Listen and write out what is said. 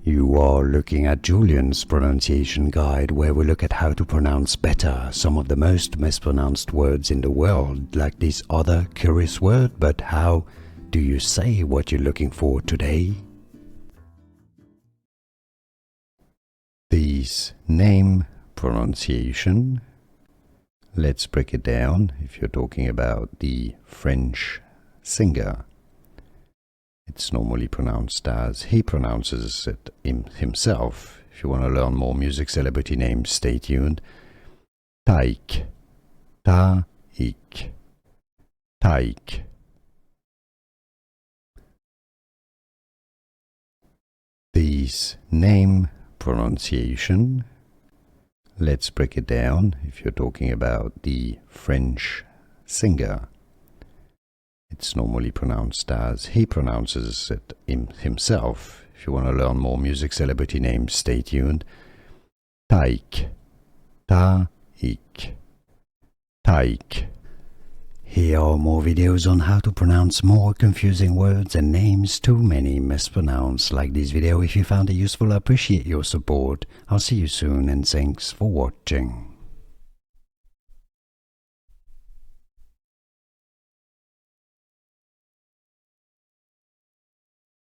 You are looking at Julian's pronunciation guide, where we look at how to pronounce better some of the most mispronounced words in the world, like this other curious word. But how do you say what you're looking for today? This name pronunciation, let's break it down. If you're talking about the French singer, it's normally pronounced as he pronounces it himself. If you want to learn more music celebrity names, stay tuned. Tayc, Tayc, Tayc. This name pronunciation, let's break it down. If you're talking about the French singer, it's normally pronounced as he pronounces it himself. If you want to learn more music celebrity names, stay tuned. Tayc, Tayc, Tayc. Here are more videos on how to pronounce more confusing words and names too many mispronounced. Like this video if you found it useful. I appreciate your support. I'll see you soon and thanks for watching.